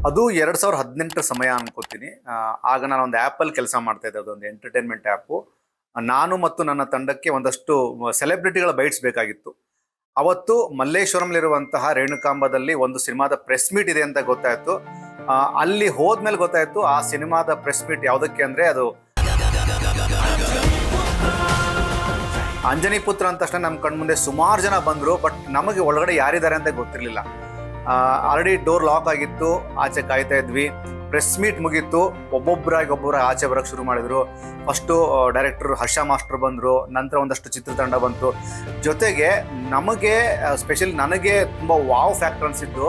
ಅದು 2018 ಸಮಯ ಅನ್ಕೋತೀನಿ. ಆಗ ನಾನು ಒಂದು ಆ್ಯಪಲ್ಲಿ ಕೆಲಸ ಮಾಡ್ತಾ ಇದ್ದೆ, ಅದೊಂದು ಎಂಟರ್ಟೈನ್ಮೆಂಟ್ ಆ್ಯಪು. ನಾನು ಮತ್ತು ನನ್ನ ತಂಡಕ್ಕೆ ಒಂದಷ್ಟು ಸೆಲೆಬ್ರಿಟಿಗಳ ಬೈಟ್ಸ್ ಬೇಕಾಗಿತ್ತು. ಅವತ್ತು ಮಲ್ಲೇಶ್ವರಂಲಿರುವಂತಹ ರೇಣುಕಾಂಬದಲ್ಲಿ ಒಂದು ಸಿನಿಮಾದ ಪ್ರೆಸ್ ಮೀಟ್ ಇದೆ ಅಂತ ಗೊತ್ತಾಯ್ತು. ಅಲ್ಲಿ ಹೋದ್ಮೇಲೆ ಗೊತ್ತಾಯ್ತು ಆ ಸಿನಿಮಾದ ಪ್ರೆಸ್ ಮೀಟ್ ಯಾವುದಕ್ಕೆ ಅಂದರೆ ಅದು ಅಂಜನಿ ಪುತ್ರ ಅಂತ ತಕ್ಷಣ ನಮ್ಮ ಕಣ್ಮುಂದೆ ಸುಮಾರು ಜನ ಬಂದರು. ಬಟ್ ನಮಗೆ ಒಳಗಡೆ ಯಾರಿದ್ದಾರೆ ಅಂತ ಗೊತ್ತಿರಲಿಲ್ಲ. ಆಲ್ರೆಡಿ ಡೋರ್ ಲಾಕ್ ಆಗಿತ್ತು, ಆಚೆ ಕಾಯ್ತಾ ಇದ್ವಿ. ಪ್ರೆಸ್ ಮೀಟ್ ಮುಗೀತು, ಒಬ್ಬೊಬ್ಬರಾಗಿ ಆಚೆ ಬರೋಕ್ಕೆ ಶುರು ಮಾಡಿದ್ರು. ಫಸ್ಟು ಡೈರೆಕ್ಟರ್ ಹರ್ಷ ಮಾಸ್ಟರ್ ಬಂದರು, ನಂತರ ಒಂದಷ್ಟು ಚಿತ್ರತಂಡ ಬಂತು. ಜೊತೆಗೆ ನಮಗೆ ಸ್ಪೆಷಲಿ ನನಗೆ ತುಂಬ ವಾವ್ ಫ್ಯಾಕ್ಟರ್ ಅನಿಸಿದ್ದು,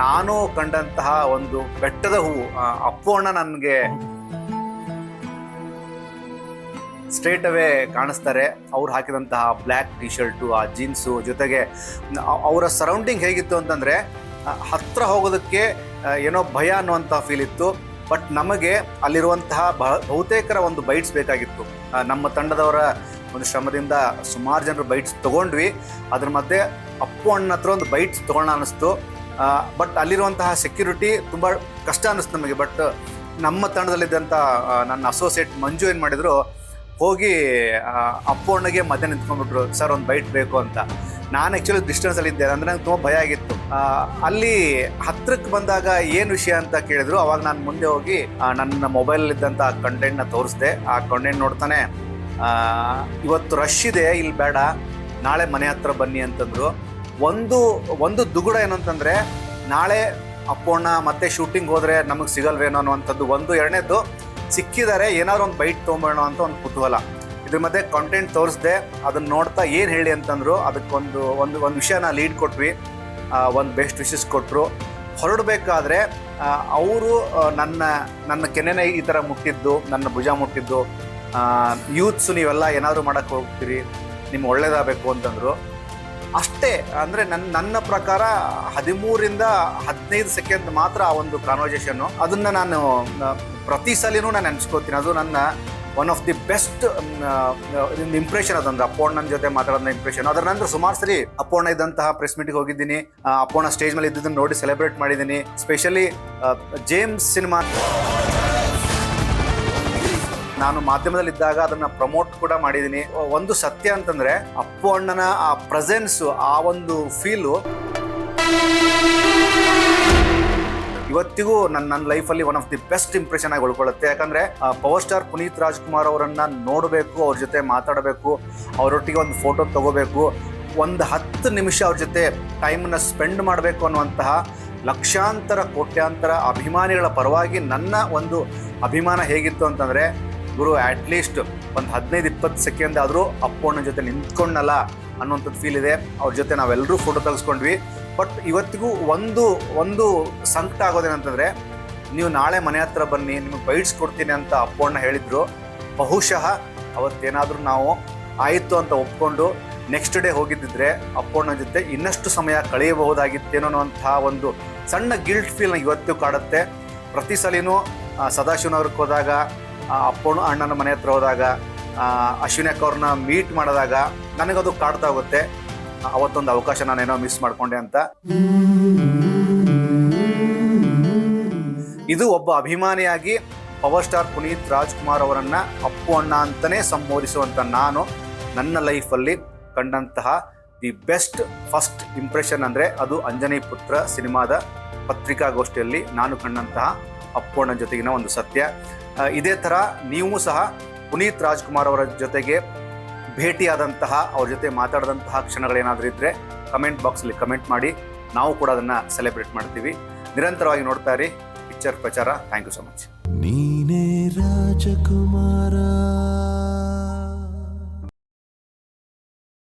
ನಾನು ಕಂಡಂತಹ ಒಂದು ಬೆಟ್ಟದ ಹೂವು ಅಪ್ಪು ಅಣ್ಣ ನನಗೆ ಸ್ಟ್ರೇಟ್ ಅವೇ ಕಾಣಿಸ್ತಾರೆ. ಅವ್ರು ಹಾಕಿದಂತಹ ಬ್ಲ್ಯಾಕ್ ಟಿ ಶರ್ಟು, ಆ ಜೀನ್ಸು, ಜೊತೆಗೆ ಅವರ ಸರೌಂಡಿಂಗ್ ಹೇಗಿತ್ತು ಅಂತಂದರೆ ಹತ್ತಿರ ಹೋಗೋದಕ್ಕೆ ಏನೋ ಭಯ ಅನ್ನುವಂಥ ಫೀಲ್ ಇತ್ತು. ಬಟ್ ನಮಗೆ ಅಲ್ಲಿರುವಂತಹ ಬಹುತೇಕರ ಒಂದು ಬೈಟ್ಸ್ ಬೇಕಾಗಿತ್ತು. ನಮ್ಮ ತಂಡದವರ ಒಂದು ಶ್ರಮದಿಂದ ಸುಮಾರು ಜನರು ಬೈಟ್ಸ್ ತೊಗೊಂಡ್ವಿ. ಅದ್ರ ಮಧ್ಯೆ ಅಪ್ಪು ಅಣ್ಣ ಹತ್ರ ಒಂದು ಬೈಟ್ಸ್ ತೊಗೊಳ್ಳೋಣ ಅನ್ನಿಸ್ತು. ಬಟ್ ಅಲ್ಲಿರುವಂತಹ ಸೆಕ್ಯೂರಿಟಿ ತುಂಬ ಕಷ್ಟ ಅನ್ನಿಸ್ತು ನಮಗೆ. ಬಟ್ ನಮ್ಮ ತಂಡದಲ್ಲಿದ್ದಂಥ ನನ್ನ ಅಸೋಸಿಯೇಟ್ ಮಂಜು ಏನು ಮಾಡಿದರು, ಹೋಗಿ ಅಪ್ಪು ಅಣ್ಣಗೆ ಮಧ್ಯೆ ನಿಂತ್ಕೊಂಡ್ಬಿಟ್ರು, ಸರ್ ಒಂದು ಬೈಟ್ ಬೇಕು ಅಂತ. ನಾನು ಆ್ಯಕ್ಚುಲಿ ಡಿಸ್ಟೆನ್ಸಲ್ಲಿದ್ದೆ, ಅಂದರೆ ನಂಗೆ ತುಂಬ ಭಯ ಆಗಿತ್ತು. ಅಲ್ಲಿ ಹತ್ರಕ್ಕೆ ಬಂದಾಗ ಏನು ವಿಷಯ ಅಂತ ಕೇಳಿದ್ರು. ಅವಾಗ ನಾನು ಮುಂದೆ ಹೋಗಿ ನನ್ನ ಮೊಬೈಲಲ್ಲಿದ್ದಂಥ ಕಂಟೆಂಟ್ನ ತೋರಿಸ್ದೆ. ಆ ಕಂಟೆಂಟ್ ನೋಡ್ತಾನೆ, ಇವತ್ತು ರಶ್ ಇದೆ, ಇಲ್ಲಿ ಬೇಡ, ನಾಳೆ ಮನೆ ಹತ್ರ ಬನ್ನಿ ಅಂತಂದರು. ಒಂದು ದುಗುಡ ಏನಂತಂದರೆ, ನಾಳೆ ಅಪ್ಪು ಅಣ್ಣ ಮತ್ತೆ ಶೂಟಿಂಗ್ ಹೋದರೆ ನಮಗೆ ಸಿಗಲ್ವೇನೋ ಅನ್ನುವಂಥದ್ದು ಒಂದು. ಎರಡನೇದು, ಸಿಕ್ಕಿದ್ದಾರೆ, ಏನಾದ್ರು ಒಂದು ಬೈಟ್ ತೊಗೊಂಬೋಣ ಅಂತ ಒಂದು ಕುತೂಹಲ. ಇದ್ರ ಮಧ್ಯೆ ಕಂಟೆಂಟ್ ತೋರಿಸ್ದೆ, ಅದನ್ನು ನೋಡ್ತಾ ಏನು ಹೇಳಿ ಅಂತಂದರು. ಅದಕ್ಕೊಂದು ಒಂದು ವಿಷಯನ ಲೀಡ್ ಕೊಟ್ವಿ, ಒಂದು ಬೆಸ್ಟ್ ವಿಶಸ್ ಕೊಟ್ಟರು. ಹೊರಡಬೇಕಾದ್ರೆ ಅವರು ನನ್ನ ಕೆನ್ನೆನ ಈ ಥರ ಮುಟ್ಟಿದ್ದು, ನನ್ನ ಭುಜ ಮುಟ್ಟಿದ್ದು, ಯೂತ್ಸು ನೀವೆಲ್ಲ ಏನಾದರೂ ಮಾಡೋಕ್ಕೆ ಹೋಗ್ತೀರಿ, ನಿಮ್ಗೆ ಒಳ್ಳೇದಾಗಬೇಕು ಅಂತಂದರು. ಅಷ್ಟೇ. ಅಂದರೆ ನನ್ನ ಪ್ರಕಾರ 13ರಿಂದ 15 ಸೆಕೆಂಡ್ ಮಾತ್ರ ಆ ಒಂದು ಕಾನ್ವರ್ಸೇಷನ್ನು. ಅದನ್ನು ನಾನು ಪ್ರತಿ ಸಲಿನೂ ನಾನು ನೆನೆಸ್ಕೋತೀನಿ. ಅದು ನನ್ನ one of the best impression. ಅದೊಂದು ಅಪ್ಪು ಅಣ್ಣನ ಜೊತೆ ಮಾತಾಡೋದ ಇಂಪ್ರೆಷನ್. ಅದರ ನಂತರ ಸುಮಾರು ಸರಿ ಅಪ್ಪು ಅಣ್ಣ ಇದ್ದಂತಹ ಪ್ರೆಸ್ ಮೀಟಿಗೆ ಹೋಗಿದ್ದೀನಿ. ಅಪ್ಪು ಅಣ್ಣ ಸ್ಟೇಜ್ ಮೇಲೆ ಇದ್ದದನ್ನು ನೋಡಿ ಸೆಲೆಬ್ರೇಟ್ ಮಾಡಿದ್ದೀನಿ. ಸ್ಪೆಷಲಿ ಜೇಮ್ಸ್ ಸಿನಿಮಾ ನಾನು ಮಾಧ್ಯಮದಲ್ಲಿದ್ದಾಗ ಅದನ್ನು ಪ್ರಮೋಟ್ ಕೂಡ ಮಾಡಿದ್ದೀನಿ. ಒಂದು ಸತ್ಯ ಅಂತಂದರೆ, ಅಪ್ಪು ಅಣ್ಣನ ಆ ಪ್ರೆಸೆನ್ಸು, ಆ ಒಂದು ಫೀಲು ಇವತ್ತಿಗೂ ನನ್ನ ಲೈಫಲ್ಲಿ one of the best impression ಆಗಿ ಉಳ್ಕೊಳ್ಳುತ್ತೆ. ಯಾಕಂದರೆ ಪವರ್ ಸ್ಟಾರ್ ಪುನೀತ್ ರಾಜ್ಕುಮಾರ್ ಅವರನ್ನು ನೋಡಬೇಕು, ಅವ್ರ ಜೊತೆ ಮಾತಾಡಬೇಕು, ಅವರೊಟ್ಟಿಗೆ ಒಂದು ಫೋಟೋ ತೊಗೋಬೇಕು, ಒಂದು 10 ನಿಮಿಷ ಅವ್ರ ಜೊತೆ ಟೈಮನ್ನು ಸ್ಪೆಂಡ್ ಮಾಡಬೇಕು ಅನ್ನುವಂತಹ ಲಕ್ಷಾಂತರ ಕೋಟ್ಯಾಂತರ ಅಭಿಮಾನಿಗಳ ಪರವಾಗಿ ನನ್ನ ಒಂದು ಅಭಿಮಾನ ಹೇಗಿತ್ತು ಅಂತಂದರೆ, ಗುರು ಅಟ್ಲೀಸ್ಟ್ ಒಂದು 15-20 ಸೆಕೆಂಡ್ ಆದರೂ ಅಪ್ಪು ಅಣ್ಣನ ಜೊತೆ ನಿಂತ್ಕೊಂಡಲ್ಲ ಅನ್ನುವಂಥದ್ದು ಫೀಲ್ ಇದೆ. ಅವ್ರ ಜೊತೆ ನಾವೆಲ್ಲರೂ ಫೋಟೋ ತೆಗೆಸ್ಕೊಂಡ್ವಿ. ಬಟ್ ಇವತ್ತಿಗೂ ಒಂದು ಸಂಕಟ ಆಗೋದೇನಂತಂದರೆ, ನೀವು ನಾಳೆ ಮನೆ ಹತ್ರ ಬನ್ನಿ, ನಿಮಗೆ ಬೈಟ್ಸ್ ಕೊಡ್ತೀನಿ ಅಂತ ಅಪ್ಪು ಅಣ್ಣ ಹೇಳಿದರು. ಬಹುಶಃ ಅವತ್ತೇನಾದರೂ ನಾವು ಆಯಿತು ಅಂತ ಒಪ್ಕೊಂಡು ನೆಕ್ಸ್ಟ್ ಡೇ ಹೋಗಿದ್ದಿದ್ರೆ ಅಪ್ಪು ಅಣ್ಣನ ಜೊತೆ ಇನ್ನಷ್ಟು ಸಮಯ ಕಳೆಯಬಹುದಾಗಿತ್ತೇನೋ ಅನ್ನುವಂತಹ ಒಂದು ಸಣ್ಣ ಗಿಲ್ಟ್ ಫೀಲ್ನ ಇವತ್ತು ಕಾಡುತ್ತೆ. ಪ್ರತಿ ಸಲಿನೂ ಸದಾಶಿವನವ್ರಿಗೆ ಹೋದಾಗ, ಅಪ್ಪು ಅಣ್ಣನ ಮನೆ ಹತ್ರ ಹೋದಾಗ, ಅಶ್ವಿನಿ ಅಕ್ಕ ಅವ್ರನ್ನ ಮೀಟ್ ಮಾಡಿದಾಗ ನನಗದು ಕಾಡ್ತಾ ಹೋಗುತ್ತೆ. ಅವತ್ತೊಂದು ಅವಕಾಶ ನಾನೇನೋ ಮಿಸ್ ಮಾಡ್ಕೊಂಡೆ ಅಂತ. ಇದು ಒಬ್ಬ ಅಭಿಮಾನಿಯಾಗಿ ಪವರ್ ಸ್ಟಾರ್ ಪುನೀತ್ ರಾಜ್ಕುಮಾರ್ ಅವರನ್ನು ಅಪ್ಪು ಅಣ್ಣ ಅಂತಲೇ ಸಂಬೋಧಿಸುವಂಥ ನಾನು ನನ್ನ ಲೈಫಲ್ಲಿ ಕಂಡಂತಹ ದಿ ಬೆಸ್ಟ್ ಫಸ್ಟ್ ಇಂಪ್ರೆಷನ್ ಅಂದರೆ ಅದು ಅಂಜನಿ ಪುತ್ರ ಸಿನಿಮಾದ ಪತ್ರಿಕಾಗೋಷ್ಠಿಯಲ್ಲಿ ನಾನು ಕಂಡಂತಹ ಅಪ್ಪು ಅಣ್ಣನ ಜೊತೆಗಿನ ಒಂದು ಸತ್ಯ. ಇದೇ ಥರ ನೀವು ಸಹ ಪುನೀತ್ ರಾಜ್ಕುಮಾರ್ ಅವರ ಜೊತೆಗೆ ಭೇಟಿಯಾದಂತಹ, ಅವ್ರ ಜೊತೆ ಮಾತಾಡಿದಂತಹ ಕ್ಷಣಗಳೇನಾದರೂ ಇದ್ದರೆ ಕಮೆಂಟ್ ಬಾಕ್ಸಲ್ಲಿ ಕಮೆಂಟ್ ಮಾಡಿ, ನಾವು ಕೂಡ ಅದನ್ನು ಸೆಲೆಬ್ರೇಟ್ ಮಾಡ್ತೀವಿ. ನಿರಂತರವಾಗಿ ನೋಡ್ತಾ ಇರಿ ಪಿಕ್ಚರ್ ಪ್ರಚಾರ. Thank you so much. ನೀನೇ ರಾಜಕುಮಾರ.